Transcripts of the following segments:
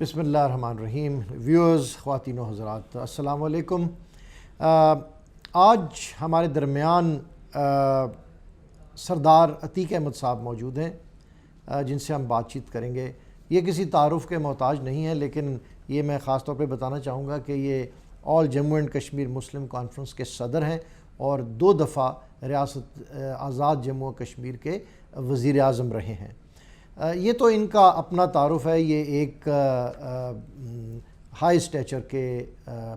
بسم اللہ الرحمن الرحیم. ویورز، خواتین و حضرات، السلام علیکم. آج ہمارے درمیان سردار عتیق احمد صاحب موجود ہیں جن سے ہم بات چیت کریں گے. یہ کسی تعارف کے محتاج نہیں ہے، لیکن یہ میں خاص طور پہ بتانا چاہوں گا کہ یہ all Jammu and Kashmir Muslim conference کے صدر ہیں اور 2 دفعہ ریاست آزاد جموں و کشمیر کے وزیر اعظم رہے ہیں. یہ تو ان کا اپنا تعارف ہے. یہ ایک ہائی اسٹیچر کے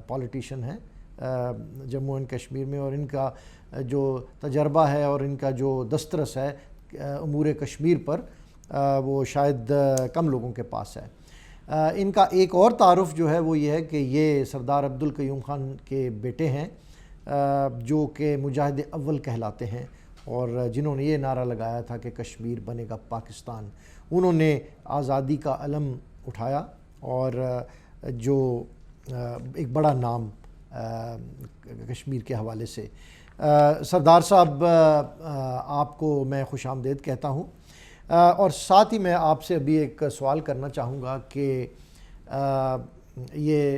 پولیٹیشین ہیں جموں اینڈ کشمیر میں، اور ان کا جو تجربہ ہے اور ان کا جو دسترس ہے امور کشمیر پر وہ شاید کم لوگوں کے پاس ہے. ان کا ایک اور تعارف جو ہے وہ یہ ہے کہ یہ سردار عبدالقیوم خان کے بیٹے ہیں جو کہ مجاہد اول کہلاتے ہیں، اور جنہوں نے یہ نعرہ لگایا تھا کہ کشمیر بنے گا پاکستان. انہوں نے آزادی کا علم اٹھایا اور جو ایک بڑا نام کشمیر کے حوالے سے. سردار صاحب، آپ کو میں خوش آمدید کہتا ہوں، اور ساتھ ہی میں آپ سے ابھی ایک سوال کرنا چاہوں گا کہ یہ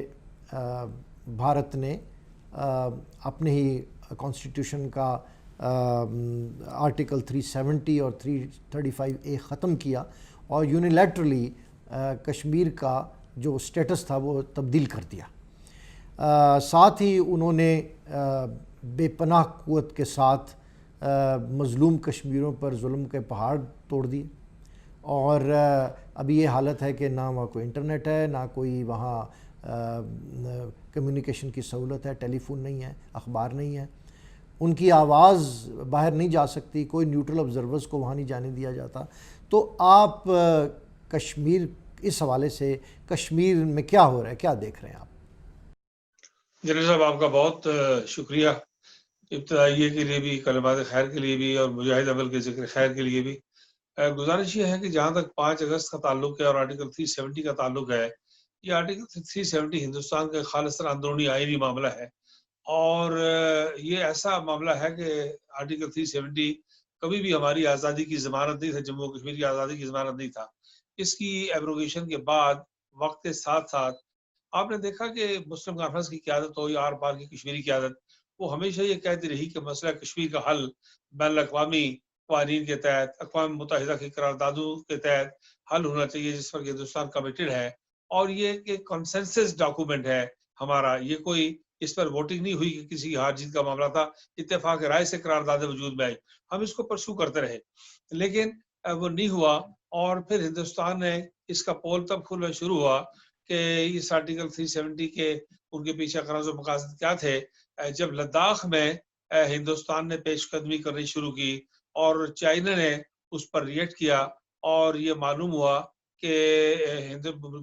بھارت نے اپنے ہی کانسٹیٹیوشن کا آرٹیکل 370 اور 335A ختم کیا اور یونیلیٹرلی کشمیر کا جو سٹیٹس تھا وہ تبدیل کر دیا. ساتھ ہی انہوں نے بے پناہ قوت کے ساتھ مظلوم کشمیروں پر ظلم کے پہاڑ توڑ دیے، اور ابھی یہ حالت ہے کہ نہ وہاں کوئی انٹرنیٹ ہے، نہ کوئی وہاں کمیونیکیشن کی سہولت ہے، ٹیلی فون نہیں ہے، اخبار نہیں ہے، ان کی آواز باہر نہیں جا سکتی، کوئی نیوٹرل آبزرورز کو وہاں نہیں جانے دیا جاتا. تو آپ کشمیر اس حوالے سے کشمیر میں کیا ہو رہا ہے، کیا دیکھ رہے ہیں آپ؟ جنرل صاحب، آپ کا بہت شکریہ ابتدائیے کے لیے بھی، کلمات خیر کے لیے بھی، اور مجاہد اول کے ذکر خیر کے لیے بھی. گزارش یہ ہے کہ جہاں تک 5 اگست کا تعلق ہے اور آرٹیکل 370 کا تعلق ہے، یہ آرٹیکل 370 ہندوستان کا خالصتاً اندرونی آئینی معاملہ ہے، اور یہ ایسا معاملہ ہے کہ آرٹیکل 370 کبھی بھی ہماری آزادی کی ضمانت نہیں تھا، جموں کشمیر کی آزادی کی ضمانت نہیں تھا. اس کی ایبروگیشن کے بعد وقت کے ساتھ ساتھ آپ نے دیکھا کہ مسلم کانفرنس کی قیادت ہو یا آر پار کی کشمیری قیادت، وہ ہمیشہ یہ کہتی رہی کہ مسئلہ کشمیر کا حل بین الاقوامی قوانین کے تحت، اقوام متحدہ کی قراردادوں کے تحت حل ہونا چاہیے، جس پر ہندوستان کمیٹڈ ہے. اور یہ ایک کنسنسس ڈاکومنٹ ہے ہمارا، یہ کوئی اس پر ووٹنگ نہیں ہوئی کہ کسی ہار جیت کا معاملہ تھا، اتفاق رائے سے قراردادیں وجود میں آئی. ہم اس کو پرسو کرتے رہے، لیکن وہ نہیں ہوا. اور پھر ہندوستان نے اس کا پول تب کھلنا شروع ہوا کہ اس آرٹیکل 370 کے ان کے پیچھے غرض و مقاصد کیا تھے. جب لداخ میں ہندوستان نے پیش قدمی کرنی شروع کی اور چائنا نے اس پر ریئیکٹ کیا، اور یہ معلوم ہوا کہ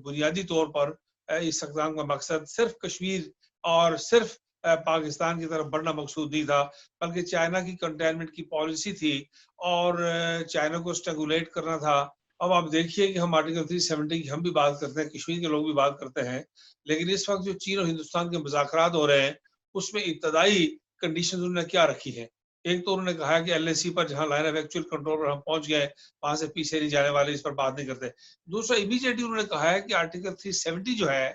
بنیادی طور پر اس اقدام کا مقصد صرف کشمیر اور صرف پاکستان کی طرف بڑھنا مقصود نہیں تھا، بلکہ چائنا کی کنٹینمنٹ کی پالیسی تھی اور چائنا کو اسٹیگولیٹ کرنا تھا. اب آپ دیکھیے کہ ہم آرٹیکل 370 کی ہم بھی بات کرتے ہیں، کشمیر کے لوگ بھی بات کرتے ہیں، لیکن اس وقت جو چین اور ہندوستان کے مذاکرات ہو رہے ہیں اس میں ابتدائی کنڈیشنز انہوں نے کیا رکھی ہیں. ایک تو انہوں نے کہا کہ LAC پر جہاں لائن آف ایکچوئل کنٹرول پر ہم پہنچ گئے، وہاں سے پیچھے نہیں جانے والے، اس پر بات نہیں کرتے. دوسرا، امیڈیٹلی انہوں نے کہا ہے کہ آرٹیکل 370 جو ہے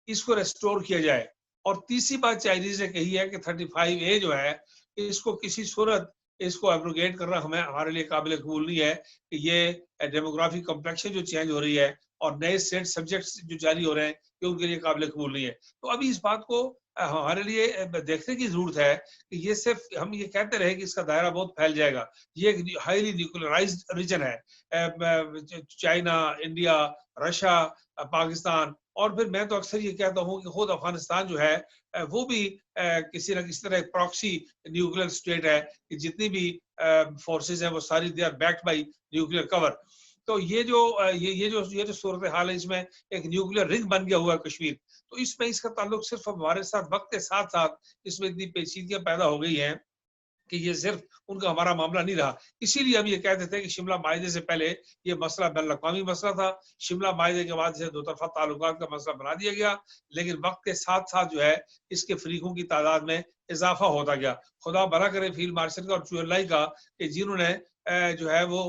اس کو ریسٹور کیا جائے. اور تیسری بات چائنیز نے کہی ہے کہ 35A جو ہے اس کو کسی صورت اس کو ایبروگیٹ کرنا ہمارے لیے قابل قبول نہیں ہے، کہ یہ ڈیموگرافی کمپلیکشن جو چینج ہو رہی ہے اور نئے اسٹیٹ سبجیکٹس جو جاری ہو رہے ہیں یہ ان کے لیے قابل قبول نہیں ہے. تو ابھی اس بات کو ہمارے لیے دیکھنے کی ضرورت ہے کہ یہ صرف ہم یہ کہتے رہے کہ اس کا دائرہ بہت پھیل جائے گا. یہ ایک ہائیلی نیوکلرائزڈ ریجن ہے، چائنا، انڈیا، رشیا، پاکستان. اور پھر میں تو اکثر یہ کہتا ہوں کہ خود افغانستان جو ہے وہ بھی کسی نہ کسی طرح ایک پراکسی نیوکلیر اسٹیٹ ہے، کہ جتنی بھی فورسز ہیں وہ ساری they are backed by nuclear cover. تو یہ جو صورتحال ہے، اس میں ایک نیوکلیر رنگ بن گیا ہوا ہے کشمیر. تو اس میں اس کا تعلق صرف ہمارے ساتھ وقت کے ساتھ ساتھ اس میں اتنی پیچیدگیاں پیدا ہو گئی ہیں کہ یہ صرف ان کا ہمارا معاملہ نہیں رہا. اسی لیے ہم یہ کہتے تھے کہ شملہ معاہدے سے پہلے یہ مسئلہ بین الاقوامی مسئلہ تھا، شملہ معاہدے کے بعد سے 2 طرفہ تعلقات کا مسئلہ بنا دیا گیا، لیکن وقت کے ساتھ ساتھ جو ہے اس کے فریقوں کی تعداد میں اضافہ ہوتا گیا. خدا بھلا کرے فیلڈ مارشل کا اور چو اللہ کا کہ جنہوں نے جو ہے وہ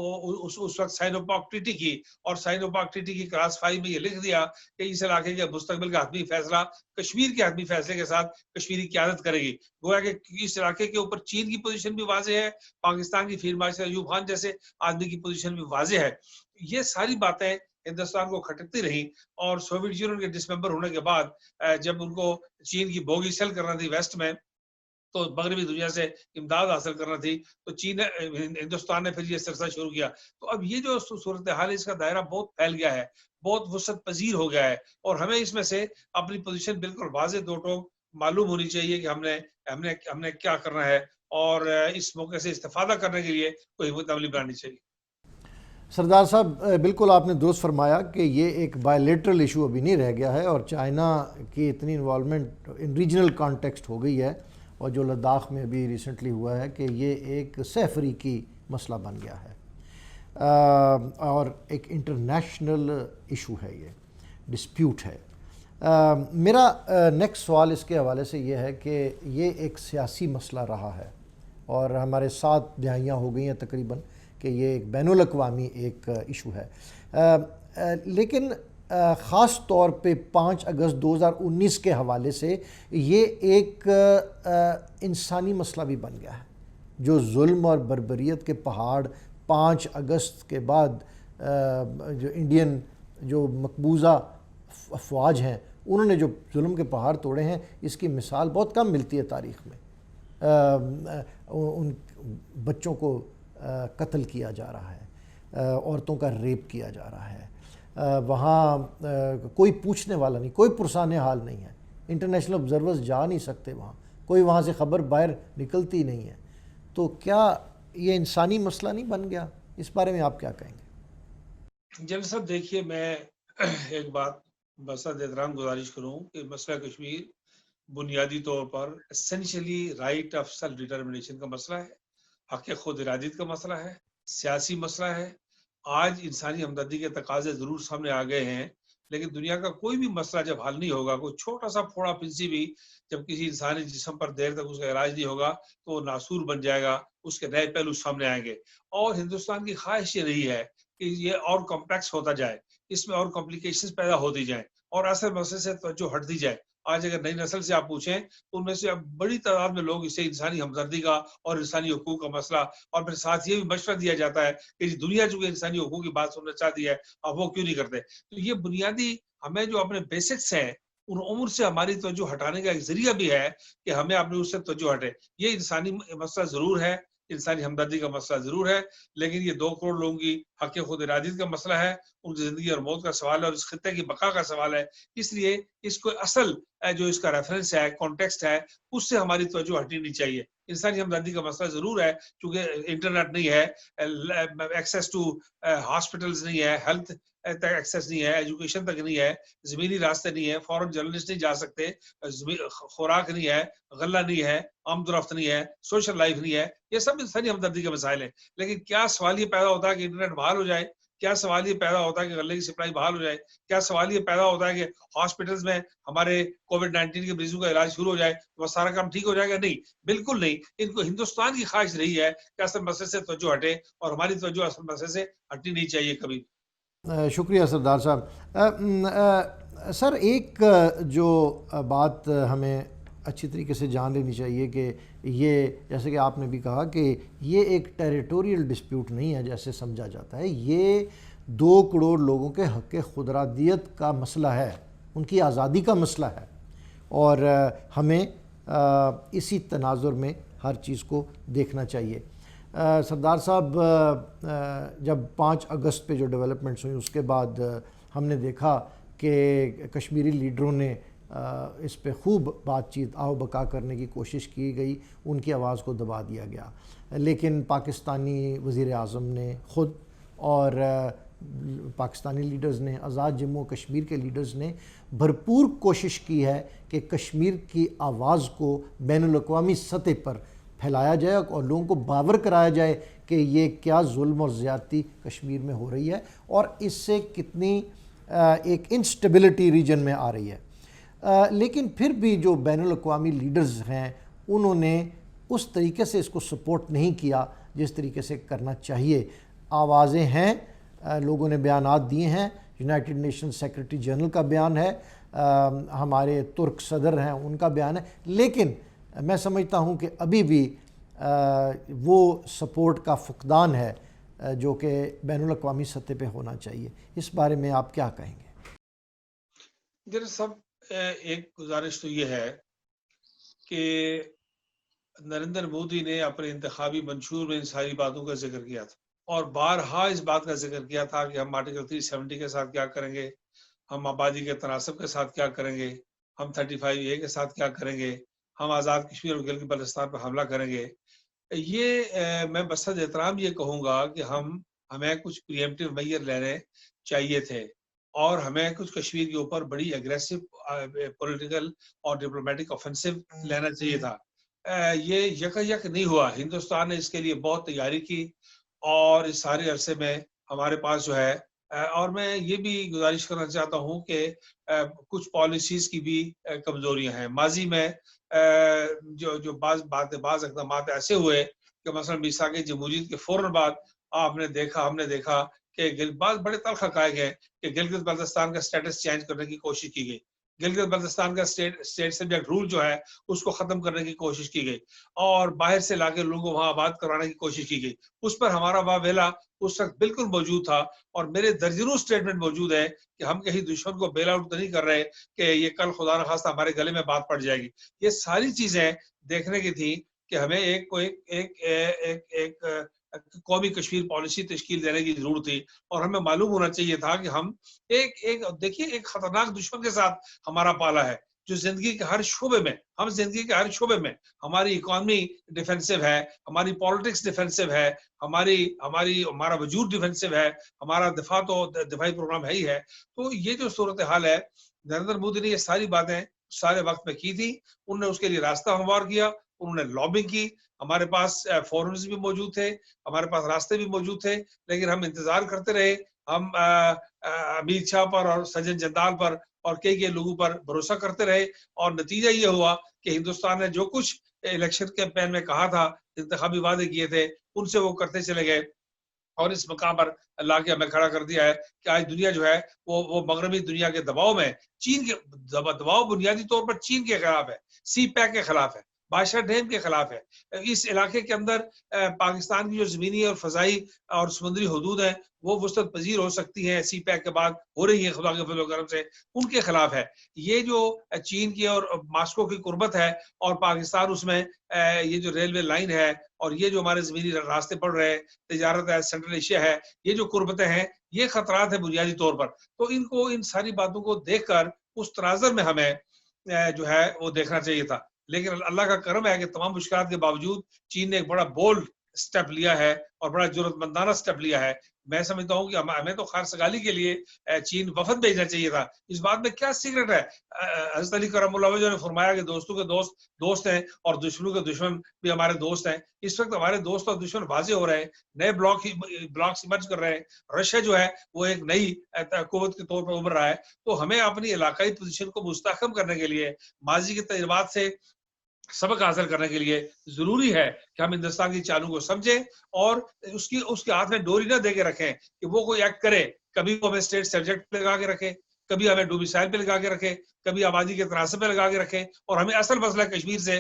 اس وقت سائنو پاک ٹریٹی کی، اور سائنو پاک ٹریٹی کی کلاس 5 میں یہ لکھ دیا کہ اس علاقے کے مستقبل کا حتمی فیصلہ کشمیر کے حتمی فیصلے کے ساتھ کشمیری قیادت کرے گی. گویا کہ اس علاقے کے اوپر چین کی پوزیشن بھی واضح ہے، پاکستان کی فیلڈ مارشل ایوب خان جیسے آدمی کی پوزیشن بھی واضح ہے. یہ ساری باتیں ہندوستان کو کھٹکتی رہی، اور سوویت یونین کے ڈسممبر ہونے کے بعد جب ان کو چین کی بوگی سیل کرنا تھی ویسٹ میں، تو مغربی دنیا سے امداد حاصل کرنا تھی، تو ہندوستان نے پھر یہ سلسلہ شروع کیا. تو اب یہ جو صورتحال ہے اس کا دائرہ بہت پھیل گیا ہے، بہت وسعت پذیر ہو گیا ہے، اور ہمیں اس میں سے اپنی پوزیشن بالکل واضح دو ٹوک معلوم ہونی چاہیے کہ ہم نے کیا کرنا ہے، اور اس موقع سے استفادہ کرنے کے لیے کوئی حکمت عملی بنانی چاہیے. سردار صاحب بالکل آپ نے درست فرمایا کہ یہ ایک بائیلیٹرل ایشو ابھی نہیں رہ گیا ہے، اور چائنا کی اتنی انوالومنٹ ان ریجنل کانٹیکسٹ ہو گئی ہے، اور جو لداخ میں بھی ریسنٹلی ہوا ہے کہ یہ ایک سہ افریقی مسئلہ بن گیا ہے، اور ایک انٹرنیشنل ایشو ہے، یہ ڈسپیوٹ ہے. میرا نیکسٹ سوال اس کے حوالے سے یہ ہے کہ یہ ایک سیاسی مسئلہ رہا ہے، اور ہمارے 7 دہائیاں ہو گئی ہیں تقریباً کہ یہ ایک بین الاقوامی ایک ایشو ہے، لیکن خاص طور پہ 5 اگست 2019 کے حوالے سے یہ ایک انسانی مسئلہ بھی بن گیا ہے. جو ظلم اور بربریت کے پہاڑ 5 اگست کے بعد جو انڈین جو مقبوضہ افواج ہیں انہوں نے جو ظلم کے پہاڑ توڑے ہیں، اس کی مثال بہت کم ملتی ہے تاریخ میں. ان بچوں کو قتل کیا جا رہا ہے، عورتوں کا ریپ کیا جا رہا ہے، وہاں کوئی پوچھنے والا نہیں، کوئی پرسان حال نہیں ہے، انٹرنیشنل آبزرورز جا نہیں سکتے وہاں، کوئی وہاں سے خبر باہر نکلتی نہیں ہے. تو کیا یہ انسانی مسئلہ نہیں بن گیا؟ اس بارے میں آپ کیا کہیں گے؟ جنرل صاحب دیکھیے، میں ایک بات بسط احترام گزارش کروں کہ مسئلہ کشمیر بنیادی طور پر essentially right of self determination کا مسئلہ ہے، حق خود ارادیت کا مسئلہ ہے، سیاسی مسئلہ ہے. آج انسانی ہمدردی کے تقاضے ضرور سامنے آ گئے ہیں، لیکن دنیا کا کوئی بھی مسئلہ جب حل نہیں ہوگا، کوئی چھوٹا سا پھوڑا پھنسی بھی جب کسی انسانی جسم پر دیر تک اس کا علاج نہیں ہوگا تو وہ ناسور بن جائے گا، اس کے نئے پہلو سامنے آئیں گے. اور ہندوستان کی خواہش یہ رہی ہے کہ یہ اور کمپلیکس ہوتا جائے، اس میں اور کمپلیکیشنز پیدا ہوتی جائیں، اور اصل مسئلے سے توجہ ہٹتی جائے. آج اگر نئی نسل سے آپ پوچھیں تو ان میں سے اب بڑی تعداد میں لوگ اسے انسانی ہمدردی کا اور انسانی حقوق کا مسئلہ، اور پھر ساتھ یہ بھی مشورہ دیا جاتا ہے کہ دنیا چونکہ انسانی حقوق کی بات سننا چاہتی ہے، اب وہ کیوں نہیں کرتے. تو یہ بنیادی ہمیں جو اپنے بیسکس ہیں ان امور سے ہماری توجہ ہٹانے کا ایک ذریعہ بھی ہے کہ ہمیں اپنے اس سے توجہ ہٹے. یہ انسانی مسئلہ ضرور ہے، انسانی ہمدردی کا مسئلہ ضرور ہے، لیکن یہ 2 کروڑ لوگوں کی حق خود ارادیت کا مسئلہ ہے، ان کی زندگی اور موت کا سوال ہے، اور اس خطے کی بقا کا سوال ہے. اس لیے اس کو اصل جو اس کا ریفرنس ہے، کانٹیکسٹ ہے، اس سے ہماری توجہ ہٹنی نہیں چاہیے. انسانی ہمدردی کا مسئلہ ضرور ہے، چونکہ انٹرنیٹ نہیں ہے، ایکسیس ٹو ہاسپٹلز نہیں ہے، ہیلتھ تک ایکسیس نہیں ہے، ایجوکیشن تک نہیں ہے، زمینی راستے نہیں ہے، فورن جرنلسٹ نہیں جا سکتے، خوراک نہیں ہے، غلہ نہیں ہے، آمد و رفت نہیں ہے، سوشل لائف نہیں ہے. یہ سب انسانی ہمدردی کے مسائل ہیں. لیکن کیا سوال یہ پیدا ہوتا ہے کہ انٹرنیٹ بحال ہو جائے؟ کیا سوال یہ پیدا ہوتا ہے کہ غلے کی سپلائی بحال ہو جائے؟ کیا سوال یہ پیدا ہوتا ہے کہ ہاسپٹلز میں ہمارے کووڈ-19 کے مریضوں کا علاج شروع ہو جائے تو وہ سارا کام ٹھیک ہو جائے گا؟ نہیں، بالکل نہیں. ان کو ہندوستان کی خواہش رہی ہے کہ اصل مسئلے سے توجہ ہٹے، اور ہماری توجہ اصل مسئلے سے ہٹنی نہیں چاہیے کبھی. شکریہ سردار صاحب. سر ایک جو بات ہمیں اچھی طریقے سے جان لینی چاہیے کہ یہ جیسے کہ آپ نے بھی کہا کہ یہ ایک ٹیریٹوریل ڈسپیوٹ نہیں ہے جیسے سمجھا جاتا ہے، یہ 2 کروڑ لوگوں کے حق خود ارادیت کا مسئلہ ہے، ان کی آزادی کا مسئلہ ہے، اور ہمیں اسی تناظر میں ہر چیز کو دیکھنا چاہیے. سردار صاحب جب 5 اگست پہ جو ڈیولپمنٹس ہوئی اس کے بعد ہم نے دیکھا کہ کشمیری لیڈروں نے اس پہ خوب بات چیت آو بقا کرنے کی کوشش کی گئی، ان کی آواز کو دبا دیا گیا. لیکن پاکستانی وزیر اعظم نے خود اور پاکستانی لیڈرز نے، آزاد جموں کشمیر کے لیڈرز نے بھرپور کوشش کی ہے کہ کشمیر کی آواز کو بین الاقوامی سطح پر پھیلایا جائے اور لوگوں کو باور کرایا جائے کہ یہ کیا ظلم اور زیادتی کشمیر میں ہو رہی ہے اور اس سے کتنی ایک انسٹیبلٹی ریجن میں آ رہی ہے. لیکن پھر بھی جو بین الاقوامی لیڈرز ہیں انہوں نے اس طریقے سے اس کو سپورٹ نہیں کیا جس طریقے سے کرنا چاہیے. آوازیں ہیں, لوگوں نے بیانات دیے ہیں, یونائٹڈ نیشن سیکرٹری جنرل کا بیان ہے, ہمارے ترک صدر ہیں ان کا بیان ہے, لیکن میں سمجھتا ہوں کہ ابھی بھی وہ سپورٹ کا فقدان ہے جو کہ بین الاقوامی سطح پہ ہونا چاہیے. اس بارے میں آپ کیا کہیں گے؟ جنرل صاحب, ایک گزارش تو یہ ہے کہ نریندر مودی نے اپنے انتخابی منشور میں ان ساری باتوں کا ذکر کیا تھا, اور بارہا اس بات کا ذکر کیا تھا کہ ہم آرٹیکل 370 کے ساتھ کیا کریں گے, ہم آبادی کے تناسب کے ساتھ کیا کریں گے, ہم 35A کے ساتھ کیا کریں گے, ہم آزاد کشمیر اور گلگت بلتستان پر حملہ کریں گے. یہ میں بصد احترام یہ کہوں گا کہ ہمیں کچھ پریمپٹیو میئر لینے چاہیے تھے, اور ہمیں کچھ کشمیر کے اوپر بڑی اگریسو پولیٹیکل اور ڈپلومیٹک آفینسو لینا چاہیے تھا. یہ یک نہیں ہوا. ہندوستان نے اس کے لیے بہت تیاری کی, اور اس سارے عرصے میں ہمارے پاس جو ہے, اور میں یہ بھی گزارش کرنا چاہتا ہوں کہ کچھ پالیسیز کی بھی کمزوریاں ہیں. ماضی میں جو بعض اقدامات ایسے ہوئے کہ مثلا میثاق جمہوریت کے فوراً بعد ہم نے دیکھا کہ بعض بڑے تلخ حقائق ہیں کہ گلگت بلتستان کا سٹیٹس چینج کرنے کی کوشش کی گئی, گلگت بلتستان کا اسٹیٹ سبجیکٹ رول جو ہے اس کو ختم کرنے کی کوشش کی گئی, اور باہر سے لا کے لوگوں کو وہاں آباد کرانے کی کوشش کی گئی. اس پر ہمارا واویلا اس وقت بالکل موجود تھا, اور میرے درجنوں سٹیٹمنٹ موجود ہے کہ ہم کہیں دشمن کو بیل آؤٹ نہیں کر رہے کہ یہ کل خدا نخواستہ ہمارے گلے میں بات پڑ جائے گی. یہ ساری چیزیں دیکھنے کی تھی کہ ہمیں ایک قومی کشمیر پالیسی تشکیل دینے کی ضرورت تھی, اور ہمیں معلوم ہونا چاہیے تھا کہ ہم دیکھیے ایک خطرناک دشمن کے ساتھ ہمارا پالا ہے جو زندگی کے ہر شعبے میں ہماری اکانومی ڈیفینسو ہے, ہماری پالیٹکس ڈیفینسو ہے, ہمارا وجود ڈیفینسو ہے, ہمارا دفاعی پروگرام ہے ہی ہے. تو یہ جو صورتحال ہے, نریندر مودی نے یہ ساری باتیں سارے وقت میں کی تھی. انہوں نے اس کے لیے راستہ ہموار کیا, انہوں نے لابنگ کی, ہمارے پاس فورمز بھی موجود تھے, ہمارے پاس راستے بھی موجود تھے, لیکن ہم انتظار کرتے رہے. ہم امت شاہ پر اور سجن جندال پر اور کئی لوگوں پر بھروسہ کرتے رہے, اور نتیجہ یہ ہوا کہ ہندوستان نے جو کچھ الیکشن کیمپین میں کہا تھا, انتخابی وعدے کیے تھے, ان سے وہ کرتے چلے گئے, اور اس مقام پر اللہ کے ہمیں کھڑا کر دیا ہے کہ آج دنیا جو ہے وہ مغربی دنیا کے دباؤ میں, چین کے دباؤ بنیادی طور پر چین کے خلاف ہے, سی پیک کے خلاف ہے, بادشاہ ڈیم کے خلاف ہے. اس علاقے کے اندر پاکستان کی جو زمینی اور فضائی اور سمندری حدود ہیں وہ وسعت پذیر ہو سکتی ہیں, سی پیک کے بعد ہو رہی ہے خدا کے فضل و کرم سے, ان کے خلاف ہے. یہ جو چین کی اور ماسکو کی قربت ہے, اور پاکستان اس میں یہ جو ریلوے لائن ہے, اور یہ جو ہمارے زمینی راستے پڑ رہے ہیں, تجارت ہے, سینٹرل ایشیا ہے, یہ جو قربتیں ہیں, یہ خطرات ہیں بنیادی طور پر. تو ان ساری باتوں کو دیکھ کر اس تناظر میں ہمیں جو ہے وہ دیکھنا چاہیے تھا. لیکن اللہ کا کرم ہے کہ تمام مشکلات کے باوجود چین نے ایک بڑا بولڈ سٹیپ لیا ہے, اور بڑا جرأت مندانہ سٹیپ لیا ہے. میں سمجھتا ہوں کہ ہمیں تو خار سگالی کے لیے چین وفد بھیجنا چاہیے تھا. اس بات میں کیا سیکرٹ ہے؟ حضرت علی کرم اللہ وجہ نے فرمایا کہ دوستوں کے دوست ہیں, اور دشمنوں کے دشمن بھی ہمارے دوست ہیں. اس وقت ہمارے دوست اور دشمن واضح ہو رہے ہیں, نئے بلاکس ایمرج کر رہے ہیں. رشیا جو ہے وہ ایک نئی قوت کے طور پر ابھر رہا ہے. تو ہمیں اپنی علاقائی پوزیشن کو مستحکم کرنے کے لیے, ماضی کے تجربات سے سبق حاصل کرنے کے لیے ضروری ہے کہ ہم ہندوستان کی چالوں کو سمجھیں, اور اس کے ہاتھ میں ڈوری نہ دے کے رکھیں کہ وہ کوئی ایکٹ کرے. کبھی وہ ہمیں اسٹیٹ سبجیکٹ پہ لگا کے رکھے, کبھی ہمیں ڈومیسائل پہ لگا کے رکھے, کبھی آبادی کے تناسب پہ لگا کے رکھے, اور ہمیں اصل مسئلہ کشمیر سے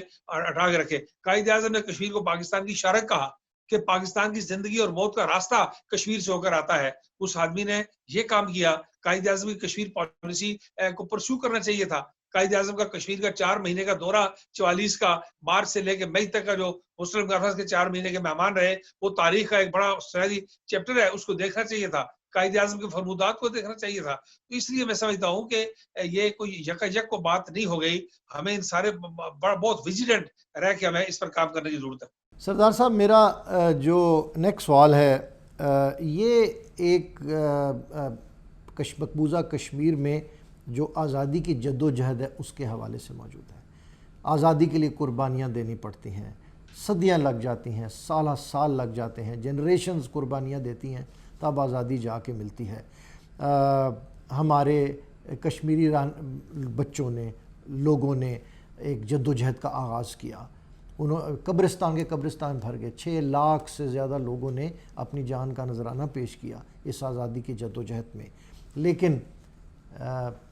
ہٹا کے رکھے. قائد اعظم نے کشمیر کو پاکستان کی شارک کہا کہ پاکستان کی زندگی اور موت کا راستہ کشمیر سے ہو کر آتا ہے. اس آدمی نے یہ کام کیا. قائد اعظم کی کشمیر پالیسی کو پرسو کرنا چاہیے تھا. قائد اعظم کا کشمیر کا 4 مہینے کا دورہ 44 کا مارچ سے لے کے مئی تک کا جو مسلم کانفرنس کے 4 مہینے کے مہمان رہے, وہ تاریخ کا ایک بڑا سنہری چیپٹر ہے, اس کو دیکھنا چاہیے تھا. قائد اعظم کے فرمودات کو دیکھنا چاہیے تھا. تو اس لیے میں سمجھتا ہوں کہ یہ کوئی یک کو بات نہیں ہو گئی. ہمیں ان سارے بہت ویجیلنٹ رہ کے ہمیں اس پر کام کرنے کی ضرورت ہے. سردار صاحب, میرا جو نیکسٹ سوال ہے, یہ ایک مقبوضہ کشمیر میں جو آزادی کی جد و جہد ہے اس کے حوالے سے موجود ہے. آزادی کے لیے قربانیاں دینی پڑتی ہیں, صدیاں لگ جاتی ہیں, سال لگ جاتے ہیں, جنریشنز قربانیاں دیتی ہیں, تب آزادی جا کے ملتی ہے. ہمارے کشمیری بچوں نے, لوگوں نے ایک جد و جہد کا آغاز کیا, قبرستان کے قبرستان بھر گئے. 6 لاکھ سے زیادہ لوگوں نے اپنی جان کا نذرانہ پیش کیا اس آزادی کی جدوجہد میں. لیکن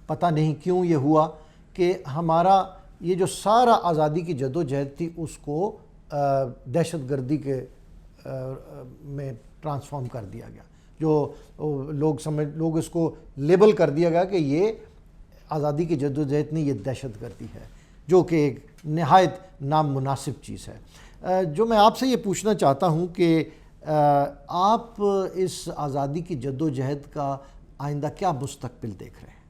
پتہ نہیں کیوں یہ ہوا کہ ہمارا یہ جو سارا آزادی کی جدوجہد تھی اس کو دہشت گردی کے میں ٹرانسفارم کر دیا گیا. جو لوگ اس کو لیبل کر دیا گیا کہ یہ آزادی کی جدوجہد نہیں، یہ دہشت گردی ہے، جو کہ ایک نہایت نامناسب چیز ہے. جو میں آپ سے یہ پوچھنا چاہتا ہوں کہ آپ اس آزادی کی جدوجہد کا آئندہ کیا مستقبل دیکھ رہے ہیں؟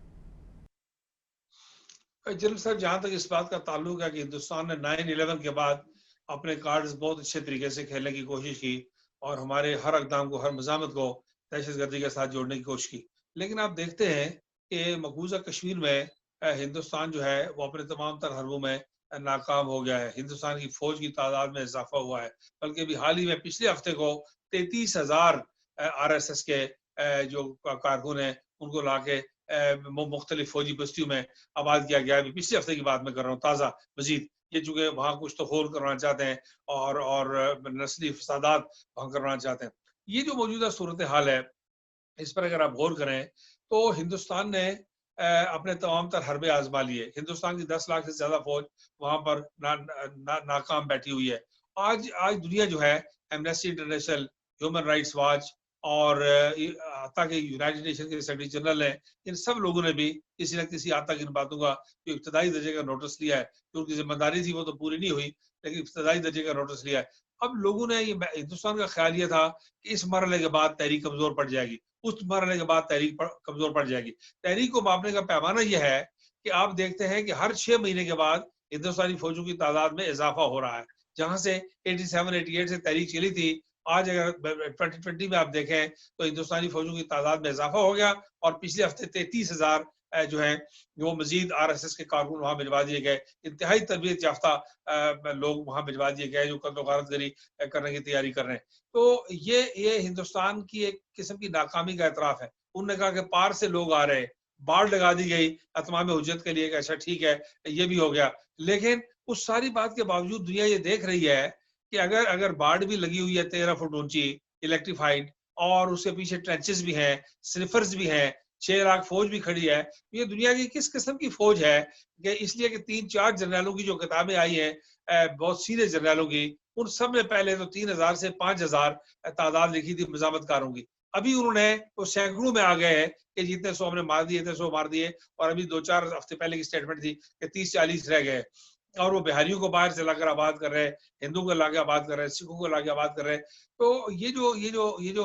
جنرل صاحب، جہاں تک اس بات کا تعلق ہے کہ ہندوستان نے 9/11 کے بعد اپنے کارڈز بہت اچھے طریقے سے کھیلنے کی کوشش کی اور ہمارے ہر اقدام کو، ہر مزاحمت کو دہشت گردی کے ساتھ جوڑنے کی کوشش کی. لیکن آپ دیکھتے ہیں کہ مقبوضہ کشمیر میں ہندوستان جو ہے وہ اپنے تمام تر حربوں میں ناکام ہو گیا ہے. ہندوستان کی فوج کی تعداد میں اضافہ ہوا ہے، بلکہ ابھی حال ہی میں پچھلے ہفتے کو 33,000 RSS کے جو کارکن ہیں ان کو لا کے مختلف فوجی بستیوں میں آباد کیا گیا ہے. پچھلے ہفتے کی بات میں کر رہا ہوں تازہ مزید. یہ چونکہ وہاں کچھ تو خول کرنا چاہتے ہیں اور نسلی فسادات وہاں کرنا چاہتے ہیں. یہ جو موجودہ صورتحال ہے اس پر اگر آپ غور کریں تو ہندوستان نے اپنے تمام تر حربے آزما لیے. ہندوستان کی 10 لاکھ سے زیادہ فوج وہاں پر ناکام بیٹھی ہوئی ہے. آج دنیا جو ہے، Amnesty international, human rights watch اور حتیٰ کہ یونائٹڈ نیشن کے سیکرٹری جنرل ہیں، ان سب لوگوں نے بھی کسی نہ کسی حد تک ان باتوں کا جو ابتدائی درجے کا نوٹس لیا ہے. جو ان کی ذمہ داری تھی وہ تو پوری نہیں ہوئی، لیکن ابتدائی درجے کا نوٹس لیا ہے. اب لوگوں نے ہندوستان کا خیال یہ تھا کہ اس مرحلے کے بعد تحریک کمزور پڑ جائے گی، اس مرحلے کے بعد تحریک کمزور پڑ جائے گی. تحریک کو ماپنے کا پیمانہ یہ ہے کہ آپ دیکھتے ہیں کہ ہر 6 مہینے کے بعد ہندوستانی فوجوں کی تعداد میں اضافہ ہو رہا ہے. جہاں سے 87-88 سے تحریک چلی تھی، آج اگر 2020 میں آپ دیکھیں تو ہندوستانی فوجوں کی تعداد میں اضافہ ہو گیا اور پچھلے ہفتے 33,000 جو ہیں وہ مزید RSS کے کارکن وہاں بھجوا دیے گئے. انتہائی تربیت یافتہ لوگ وہاں بھجوا دیے گئے جو قتل و غارت گری کرنے کی تیاری کر رہے ہیں. تو یہ ہندوستان کی ایک قسم کی ناکامی کا اعتراف ہے. انہوں نے کہا کہ پار سے لوگ آ رہے، باڑ لگا دی گئی اتمام حجت کے لیے کہ اچھا ٹھیک ہے یہ بھی ہو گیا. لیکن اس ساری بات کے باوجود دنیا یہ دیکھ رہی ہے کہ اگر باڑ بھی لگی ہوئی ہے 13 فٹ اونچی الیکٹریفائڈ اور اس کے پیچھے ٹرینچز بھی ہیں، سلیپرز بھی ہیں، 6 لاکھ فوج بھی کھڑی ہے، یہ دنیا کی کس قسم کی فوج ہے؟ کہ اس لیے کہ 3-4 جنرلوں کی جو کتابیں آئی ہیں بہت سینئر جنرلوں کی، ان سب نے پہلے تو 3,000 سے 5,000 تعداد لکھی تھی مزاحمت کاروں کی. ابھی انہوں نے وہ سینکڑوں میں آ گئے ہیں کہ جتنے 100 ہم نے مار دیے، اتنے 100 مار دیے. اور ابھی 2-4 ہفتے پہلے کی سٹیٹمنٹ تھی کہ 30-40 رہ گئے اور وہ بہاریوں کو باہر سے لا کر آباد کر رہے ہیں، ہندوؤں کو لا کے آباد کر رہے ہیں، سکھوں کو لا کے آباد کر رہے ہیں. تو یہ جو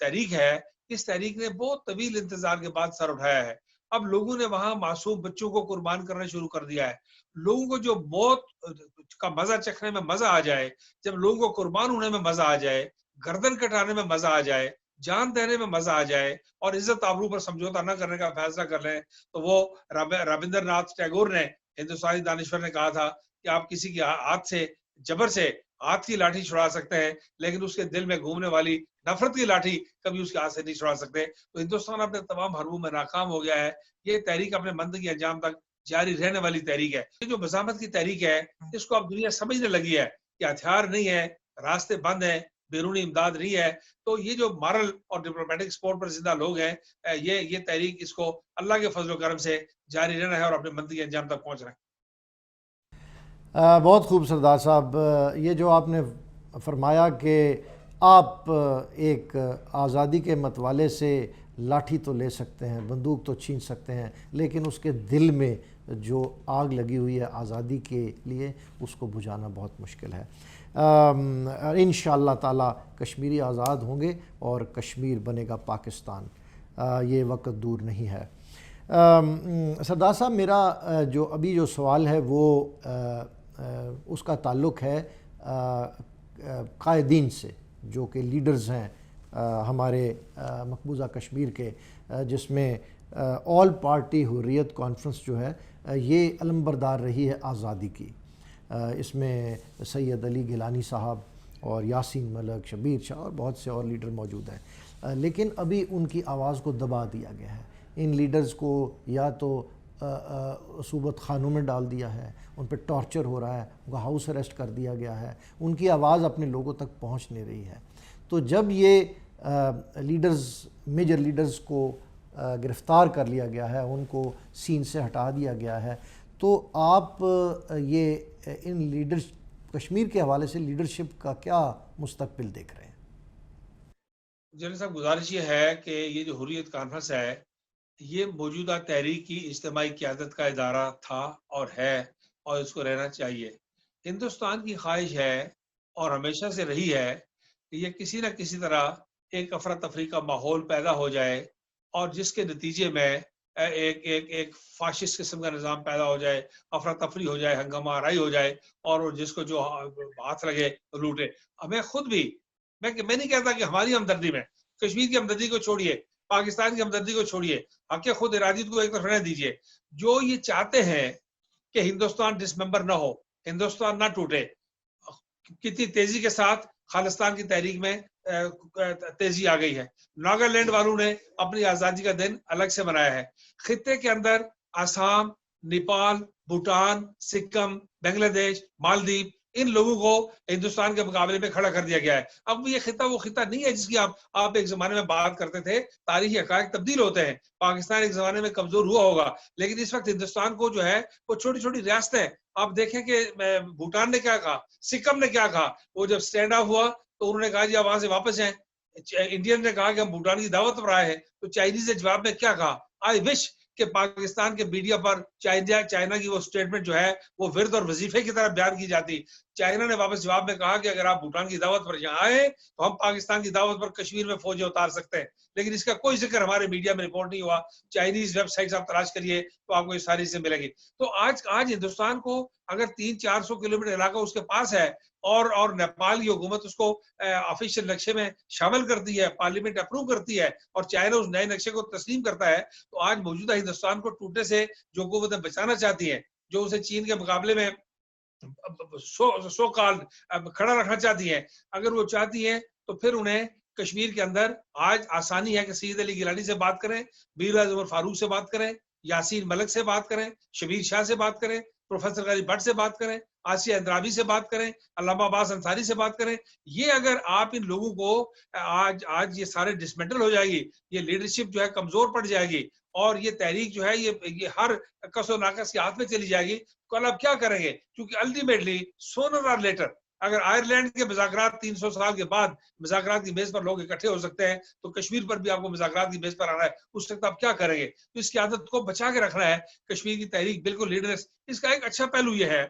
تحریک ہے، اس تحریک نے بہت طویل انتظار کے بعد سر اٹھایا ہے. اب لوگوں نے وہاں معصوم بچوں کو قربان کرنا شروع کر دیا ہے. لوگوں کو جو موت کا مزہ چکھنے میں مزہ آ جائے، جب لوگوں کو قربان ہونے میں مزہ آ جائے، گردن کٹانے میں مزہ آ جائے، جان دینے میں مزہ آ جائے اور عزت آبرو پر سمجھوتا نہ کرنے کا فیصلہ کر لیں، تو وہ رابندر ناتھ ٹیگور نے، ہندوستانی دانشور نے کہا تھا کہ آپ کسی کے ہاتھ سے جبر سے ہاتھ کی لاٹھی چھڑا سکتے ہیں لیکن اس کے دل میں گھومنے والی نفرت کی لاٹھی کبھی اس کے ہاتھ سے نہیں چھڑا سکتے. تو ہندوستان اپنے تمام حربوں میں ناکام ہو گیا ہے. یہ تحریک اپنے منطقی انجام تک جاری رہنے والی تحریک ہے. یہ جو مزاحمت کی تحریک ہے اس کو اب دنیا سمجھنے لگی ہے کہ ہتھیار نہیں ہے، راستے بند ہیں، بیرونی امداد نہیں ہے. تو یہ جو مارل اور ڈپلومیٹک سپورٹ پر زندہ لوگ ہیں، یہ تحریک اس کو اللہ کے فضل و کرم سے جاری رہنا ہے اور اپنے منطقی انجام تک پہنچنا ہے. بہت خوب سردار صاحب، یہ جو آپ نے فرمایا کہ آپ ایک آزادی کے متوالے سے لاٹھی تو لے سکتے ہیں، بندوق تو چھین سکتے ہیں، لیکن اس کے دل میں جو آگ لگی ہوئی ہے آزادی کے لیے اس کو بجھانا بہت مشکل ہے. انشاءاللہ تعالی کشمیری آزاد ہوں گے اور کشمیر بنے گا پاکستان. یہ وقت دور نہیں ہے. سردار صاحب، میرا جو سوال ہے وہ اس کا تعلق ہے قائدین سے، جو کہ لیڈرز ہیں ہمارے مقبوضہ کشمیر کے، جس میں آل پارٹی حریت کانفرنس جو ہے یہ علمبردار رہی ہے آزادی کی. اس میں سید علی گیلانی صاحب اور یاسین ملک، شبیر شاہ اور بہت سے اور لیڈر موجود ہیں، لیکن ابھی ان کی آواز کو دبا دیا گیا ہے. ان لیڈرز کو یا تو صوبت خانوں میں ڈال دیا ہے، ان پہ ٹارچر ہو رہا ہے، ان کا ہاؤس اریسٹ کر دیا گیا ہے، ان کی آواز اپنے لوگوں تک پہنچ نہیں رہی ہے. تو جب یہ لیڈرز، میجر لیڈرز کو گرفتار کر لیا گیا ہے، ان کو سین سے ہٹا دیا گیا ہے، تو آپ یہ ان لیڈرز کشمیر کے حوالے سے لیڈرشپ کا کیا مستقبل دیکھ رہے ہیں؟ جنرل صاحب گزارش یہ ہے کہ یہ جو حریت کانفرنس ہے یہ موجودہ تحریک کی اجتماعی قیادت کا ادارہ تھا اور ہے، اور اس کو رہنا چاہیے. ہندوستان کی خواہش ہے اور ہمیشہ سے رہی ہے کہ یہ کسی نہ کسی طرح ایک افراتفری کا ماحول پیدا ہو جائے اور جس کے نتیجے میں ایک فاشسٹ قسم کا نظام پیدا ہو جائے، افراتفری ہو جائے، ہنگامہ آرائی ہو جائے، اور جس کو جو ہاتھ لگے لوٹے. ہمیں خود بھی، میں نہیں کہتا کہ ہماری ہمدردی میں، کشمیر کی ہمدردی کو چھوڑیے، پاکستان کی ہمدردی کو چھوڑیے، حق خود ارادیت کو ایک طرف رہنے دیجیے. جو یہ چاہتے ہیں کہ ہندوستان ڈسممبر نہ ہو، ہندوستان نہ ٹوٹے، کتنی تیزی کے ساتھ خالصتان کی تحریک میں تیزی آ گئی ہے. ناگالینڈ والوں نے اپنی آزادی کا دن الگ سے منایا ہے. خطے کے اندر آسام، نیپال، بھوٹان، سکم، بنگلہ دیش، مالدیپ، ان لوگوں کو ہندوستان کے مقابلے میں کھڑا کر دیا گیا ہے. اب یہ خطہ وہ خطہ نہیں ہے جس کی آپ ایک زمانے میں بات کرتے تھے. تاریخی حقائق تبدیل ہوتے ہیں. پاکستان ایک زمانے میں کمزور ہوا ہوگا، لیکن اس وقت ہندوستان کو جو ہے وہ چھوٹی چھوٹی ریاستیں، آپ دیکھیں کہ بھوٹان نے کیا کہا، سکم نے کیا کہا. وہ جب سٹینڈ آف ہوا تو انہوں نے کہا جی آپ وہاں سے واپس جائیں. انڈین نے کہا کہ ہم بھوٹان کی دعوت پر آئے ہیں، تو چائنیز نے جواب میں کیا کہا. آئی وش کہ پاکستان کے میڈیا پر چائنا کی وہ سٹیٹمنٹ جو ہے وہ ورد اور وظیفے کی طرح بیان کی جاتی. چائنا نے واپس جواب میں کہا کہ اگر آپ بھوٹان کی دعوت پر یہاں آئے تو ہم پاکستان کی دعوت پر کشمیر میں فوجیں اتار سکتے ہیں. لیکن اس کا کوئی ذکر ہمارے میڈیا میں رپورٹ نہیں ہوا. چائنیز ویب سائٹس آپ تلاش کریے تو آپ کو یہ ساری چیزیں ملیں گی. تو آج ہندوستان کو اگر 300-400 کلومیٹر علاقہ اس کے پاس ہے اور نیپال کی حکومت اس کو آفیشیل نقشے میں شامل کرتی ہے، پارلیمنٹ اپروو کرتی ہے اور چائنا اس نئے نقشے کو تسلیم کرتا ہے، تو آج موجودہ ہندوستان کو ٹوٹنے سے جو حکومتیں بچانا چاہتی ہیں، جو اسے چین کے مقابلے میں سو کال کھڑا رکھنا چاہتی ہیں، اگر وہ چاہتی ہیں تو پھر انہیں کشمیر کے اندر آج آسانی ہے کہ سید علی گیلانی سے بات کریں، میر عمر فاروق سے بات کریں، یاسین ملک سے بات کریں، شبیر شاہ سے بات کریں، پروفیسر غازی بٹ سے بات کریں، آسیہ اندرابی سے بات کریں، علامہ عباس انصاری سے بات کریں. یہ اگر آپ ان لوگوں کو آج یہ سارے ڈسمنٹل ہو جائے گی، یہ لیڈرشپ جو ہے کمزور پڑ جائے گی اور یہ تحریک جو ہے یہ ہر کس و ناقص کے ہاتھ میں چلی جائے گی. کل آپ کیا کریں گے؟ کیونکہ الٹیمیٹلی سونر اور لیٹر اگر آئرلینڈ کے مذاکرات 300 سال کے بعد مذاکرات کی میز پر لوگ اکٹھے ہو سکتے ہیں، تو کشمیر پر بھی آپ کو مذاکرات کی میز پر آنا ہے. اس وقت آپ کیا کریں گے؟ تو اس کی عادت کو بچا کے رکھنا ہے. کشمیر کی تحریک بالکل لیڈرس. اس کا ایک اچھا پہلو یہ ہے،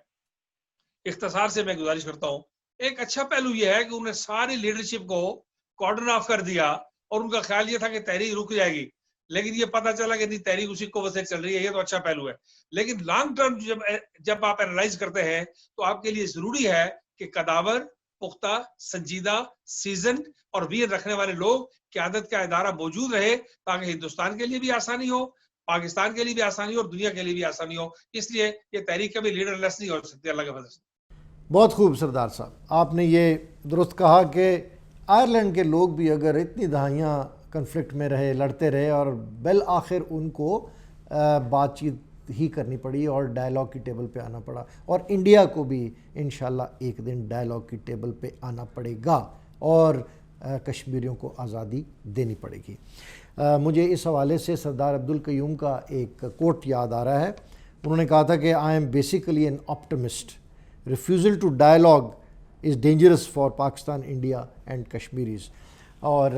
اختصار سے میں گزارش کرتا ہوں، ایک اچھا پہلو یہ ہے کہ انہوں نے ساری لیڈرشپ کو کارڈن آف کر دیا اور ان کا خیال یہ تھا کہ تحریک رک جائے گی، لیکن یہ پتا چلا کہ نہیں، تحریک اسی قوت سے چل رہی ہے. یہ تو اچھا پہلو ہے. لیکن لانگ ٹرم جب آپ اینالائز کرتے ہیں تو آپ کے لیے ضروری ہے کہ قداور، پختہ، سنجیدہ، سیزنڈ اور ویر رکھنے والے لوگ، قیادت کا ادارہ موجود رہے تاکہ ہندوستان کے لیے بھی آسانی ہو، پاکستان کے لیے بھی آسانی ہو اور دنیا کے لیے بھی آسانی ہو. اس لیے یہ تحریک کبھی لیڈر لیس نہیں ہو سکتی. اللہ کے فضل سے. بہت خوب سردار صاحب، آپ نے یہ درست کہا کہ آئرلینڈ کے لوگ بھی اگر اتنی دہائیاں کنفلکٹ میں رہے، لڑتے رہے اور بالآخر ان کو بات چیت ہی کرنی پڑی اور ڈائلاگ کی ٹیبل پہ آنا پڑا، اور انڈیا کو بھی انشاءاللہ ایک دن ڈائلاگ کی ٹیبل پہ آنا پڑے گا اور کشمیریوں کو آزادی دینی پڑے گی. مجھے اس حوالے سے سردار عبدالقیوم کا ایک کوٹ یاد آ رہا ہے. انہوں نے کہا تھا کہ I am basically an optimist. Refusal to dialogue is dangerous for Pakistan, India and Kashmiris. اور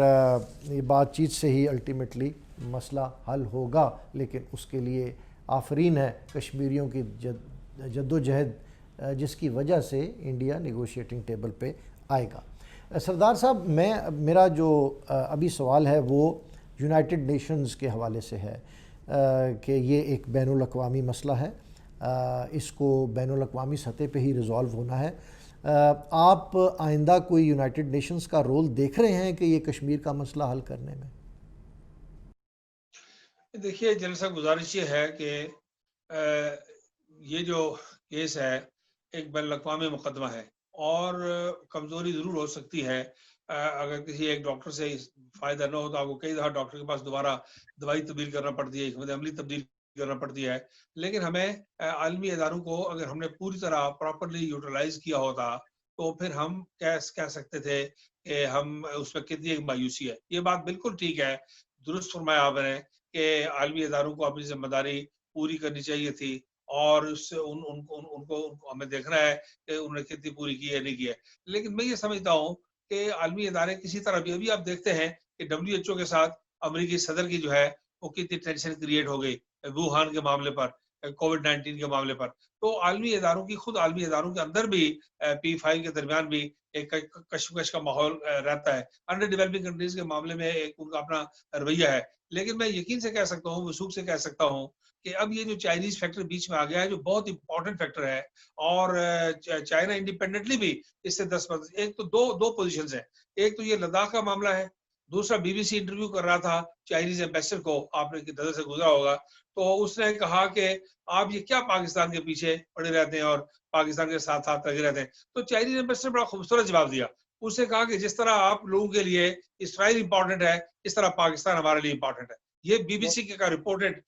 یہ بات چیت سے ہی الٹیمیٹلی مسئلہ حل ہوگا، لیکن اس کے لیے آفرین ہے کشمیریوں کی جد و جہد جس کی وجہ سے انڈیا نیگوشیٹنگ ٹیبل پہ آئے گا. سردار صاحب، میرا جو ابھی سوال ہے وہ یونائٹڈ نیشنز کے حوالے سے ہے کہ یہ ایک بین الاقوامی مسئلہ ہے، اس کو بین الاقوامی سطح پہ ہی ریزالو ہونا ہے. آپ آئندہ کوئی یونائٹڈ نیشنز کا رول دیکھ رہے ہیں کہ یہ کشمیر کا مسئلہ حل کرنے میں؟ دیکھیے جنرل صاحب، گزارش یہ ہے کہ یہ جو کیس ہے ایک بین الاقوامی مقدمہ ہے اور کمزوری ضرور ہو سکتی ہے. اگر کسی ایک ڈاکٹر سے فائدہ نہ ہو تو آپ کو کئی دفعہ ڈاکٹر کے پاس دوبارہ دوائی تبدیل کرنا پڑتی ہے، حکمت عملی تبدیل کرنا پڑتی ہے، لیکن ہمیں عالمی اداروں کو اگر ہم نے پوری طرح پراپرلی یوٹیلائز کیا ہوتا تو پھر ہم کہہ سکتے تھے کہ ہم اس میں کتنی ایک مایوسی ہے. یہ بات بالکل ٹھیک ہے، درست فرمایا آپ نے کہ عالمی اداروں کو اپنی ذمہ داری پوری کرنی چاہیے تھی، اور اس سے ان کو ہمیں دیکھنا ہے کہ انہوں نے کتنی پوری کی ہے نہیں کی ہے. لیکن میں یہ سمجھتا ہوں کہ عالمی ادارے کسی طرح بھی، ابھی آپ دیکھتے ہیں کہ WHO کے ساتھ امریکی صدر کی جو ہے وہ کتنی ٹینشن کریٹ ہو گئی ووہان کے معاملے پر، کووڈ-19 کے معاملے پر. تو عالمی اداروں کی، خود عالمی اداروں کے اندر بھی P5 کے درمیان بھی ایک کشمکش کا ماحول رہتا ہے. انڈر ڈیولپنگ کنٹریز کے معاملے میں ایک ان کا اپنا رویہ ہے. لیکن میں یقین سے کہہ سکتا ہوں، وثوق سے کہہ سکتا ہوں کہ اب یہ جو چائنیز فیکٹر بیچ میں آ گیا ہے، جو بہت امپورٹنٹ فیکٹر ہے، اور چائنا انڈیپینڈنٹلی بھی اس سے 10%، ایک تو دو پوزیشنز ہیں. ایک تو یہ لداخ کا معاملہ ہے، دوسرا BBC انٹرویو کر رہا تھا چائنیز ایمبیسڈر کو، آپ نے کی نظر سے گزرا ہوگا، تو اس نے کہا کہ آپ یہ کیا پاکستان کے پیچھے پڑے رہتے ہیں اور پاکستان کے ساتھ ساتھ لگے رہتے ہیں. تو چائنیز ایمبیسڈر نے بڑا خوبصورت جواب دیا. اس نے کہا کہ جس طرح آپ لوگوں کے لیے اسرائیل امپورٹنٹ ہے، اس طرح پاکستان ہمارے لیے امپورٹنٹ ہے. یہ BBC کا رپورٹڈ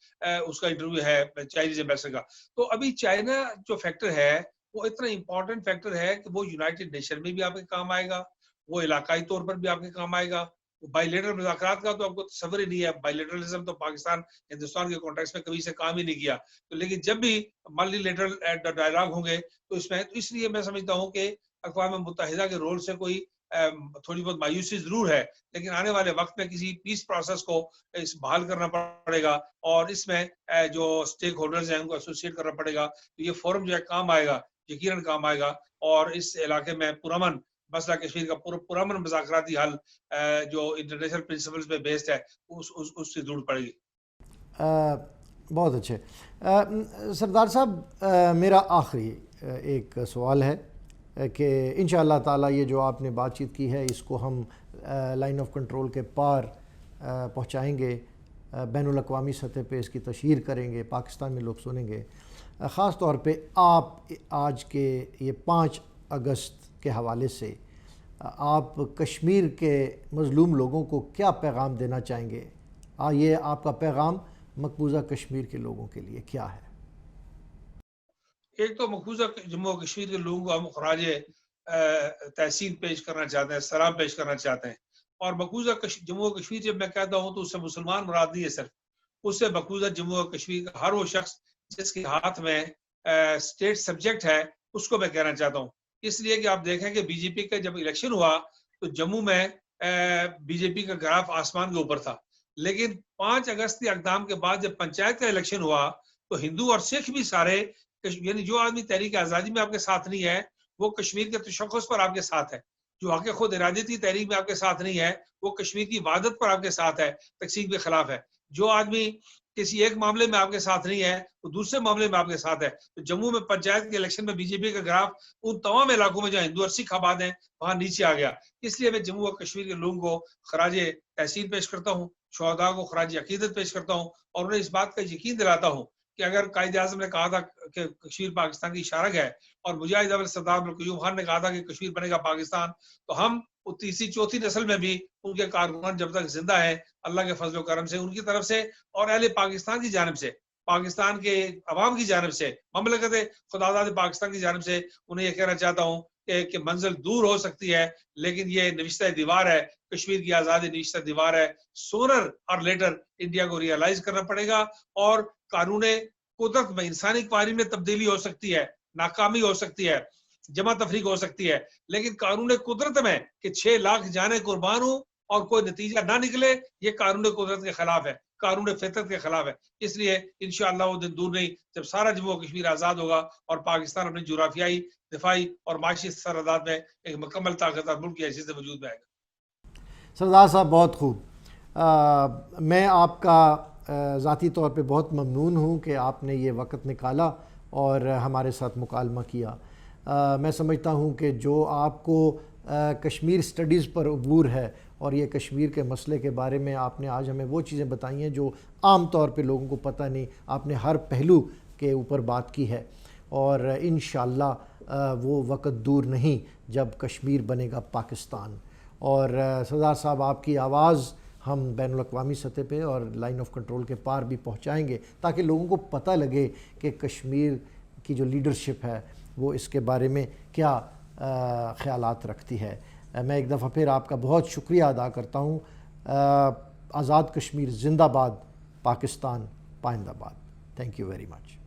اس کا انٹرویو ہے چائنیز ایمبیسڈر کا. تو ابھی چائنا جو فیکٹر ہے وہ اتنا امپورٹنٹ فیکٹر ہے کہ وہ یونائٹڈ نیشن میں بھی آپ کے کام آئے گا، وہ علاقائی طور پر بھی آپ کے کام آئے گا. بائی لیٹرل مذاکرات کا تو آپ کو تصور ہی نہیں ہے، بائی لیٹرلزم تو پاکستان ہندوستان کے کانٹیکس میں کبھی سے کام ہی نہیں کیا. تو لیکن جب بھی ملٹی لیٹرل ڈائلاگ ہوں گے تو اس لیے میں سمجھتا ہوں کہ اقوام متحدہ کے رول سے کوئی تھوڑی بہت مایوسی ضرور ہے، لیکن آنے والے وقت میں کسی پیس پروسیس کو بحال کرنا پڑے گا، اور اس میں جو اسٹیک ہولڈرز ہیں ان کو ایسوسیٹ کرنا پڑے گا. تو یہ فورم جو ہے کام آئے گا، یقیناً کام آئے گا، اور اس علاقے میں پرامن مسئلہ کشمیر کا پرامن مذاکراتی حل جو انٹرنیشنل پرنسپلز پہ بیسڈ ہے اس سے ضرور پڑے گی. بہت اچھے. سردار صاحب، میرا آخری ایک سوال ہے کہ انشاءاللہ تعالی یہ جو آپ نے بات چیت کی ہے اس کو ہم لائن آف کنٹرول کے پار پہنچائیں گے، بین الاقوامی سطح پہ اس کی تشہیر کریں گے، پاکستان میں لوگ سنیں گے. خاص طور پہ آپ آج کے یہ 5 اگست کے حوالے سے آپ کشمیر کے مظلوم لوگوں کو کیا پیغام دینا چاہیں گے؟ یہ آپ کا پیغام مقبوضہ کشمیر کے لوگوں کے لیے کیا ہے؟ ایک تو مقبوضہ جموں و کشمیر کے لوگوں کو ہم خراج تحسین پیش کرنا چاہتے ہیں، سلام پیش کرنا چاہتے ہیں. اور مقبوضہ جموں و کشمیر جب میں کہتا ہوں تو اس سے مسلمان مراد نہیں ہے صرف، اس سے مقبوضہ جموں و کشمیر کا ہر وہ شخص جس کے ہاتھ میں اسٹیٹ سبجیکٹ ہے اس کو میں کہنا چاہتا ہوں. اس لیے کہ آپ دیکھیں کہ BJP کا جب الیکشن ہوا تو جموں میں BJP کا گراف آسمان کے اوپر تھا، لیکن 5 اگست کے اقدام کے بعد جب پنچایت کا الیکشن ہوا تو ہندو اور سکھ بھی سارے، یعنی جو آدمی تحریک آزادی میں آپ کے ساتھ نہیں ہے وہ کشمیر کے تشخص پر آپ کے ساتھ ہے، جو حق خود ارادی تحریک میں آپ کے ساتھ نہیں ہے وہ کشمیر کی وحدت پر آپ کے ساتھ ہے، تقسیم کے خلاف ہے. جو آدمی کسی ایک معاملے میں آپ کے ساتھ نہیں ہے وہ دوسرے معاملے میں آپ کے ساتھ ہے. تو جموں میں پنچایت کے الیکشن میں BJP کا گراف ان تمام علاقوں میں جو ہندو اور سکھ آباد ہیں وہاں نیچے آ گیا. اس لیے میں جموں اور کشمیر کے لوگوں کو خراج تحسین پیش کرتا ہوں، شہداء کو خراج عقیدت پیش کرتا ہوں، اور انہیں اس بات کا یقین دلاتا ہوں کہ اگر قائد اعظم نے کہا تھا کہ کشمیر پاکستان کی شارگ ہے، اور مجاہد اول سردار قیوم خان نے کہا تھا کہ کشمیر بنے گا پاکستان، تو ہم تیسری چوتھی نسل میں بھی ان کے کارکنان جب تک زندہ ہیں اللہ کے فضل و کرم سے ان کی طرف سے اور اہل پاکستان کی جانب سے، پاکستان کے عوام کی جانب سے، مملکت خداداد پاکستان کی جانب سے انہیں یہ کہنا چاہتا ہوں کہ منزل دور ہو سکتی ہے لیکن یہ نوشتہ دیوار ہے، کشمیر کی آزادی نوشتہ دیوار ہے. سونر اور لیٹر انڈیا کو ریئلائز کرنا پڑے گا، اور قانون قدرت میں انسانی قوانین میں تبدیلی ہو سکتی ہے، ناکامی ہو سکتی ہے، جمع تفریق ہو سکتی ہے، لیکن قانون قدرت میں کہ 6 لاکھ جانیں قربان ہوں اور کوئی نتیجہ نہ نکلے، یہ قانون قدرت کے خلاف ہے، قانون فطرت کے خلاف ہے. اس لیے انشاءاللہ وہ دن دور نہیں جب سارا جموں و کشمیر آزاد ہوگا اور پاکستان اپنی جغرافیائی، دفاعی اور معاشی سرحدات میں ایک مکمل طاقتور ملک کی حیثیت سے وجود میں آئے گا. سردار صاحب بہت خوب. میں آپ کا ذاتی طور پہ بہت ممنون ہوں کہ آپ نے یہ وقت نکالا اور ہمارے ساتھ مکالمہ کیا. میں سمجھتا ہوں کہ جو آپ کو کشمیر سٹڈیز پر عبور ہے اور یہ کشمیر کے مسئلے کے بارے میں آپ نے آج ہمیں وہ چیزیں بتائی ہیں جو عام طور پہ لوگوں کو پتہ نہیں، آپ نے ہر پہلو کے اوپر بات کی ہے، اور انشاءاللہ وہ وقت دور نہیں جب کشمیر بنے گا پاکستان. اور سردار صاحب آپ کی آواز ہم بین الاقوامی سطح پہ اور لائن آف کنٹرول کے پار بھی پہنچائیں گے، تاکہ لوگوں کو پتہ لگے کہ کشمیر کی جو لیڈرشپ ہے وہ اس کے بارے میں کیا خیالات رکھتی ہے۔ میں ایک دفعہ پھر آپ کا بہت شکریہ ادا کرتا ہوں۔ آزاد کشمیر زندہ باد، پاکستان پائندہ باد۔ Thank you very much.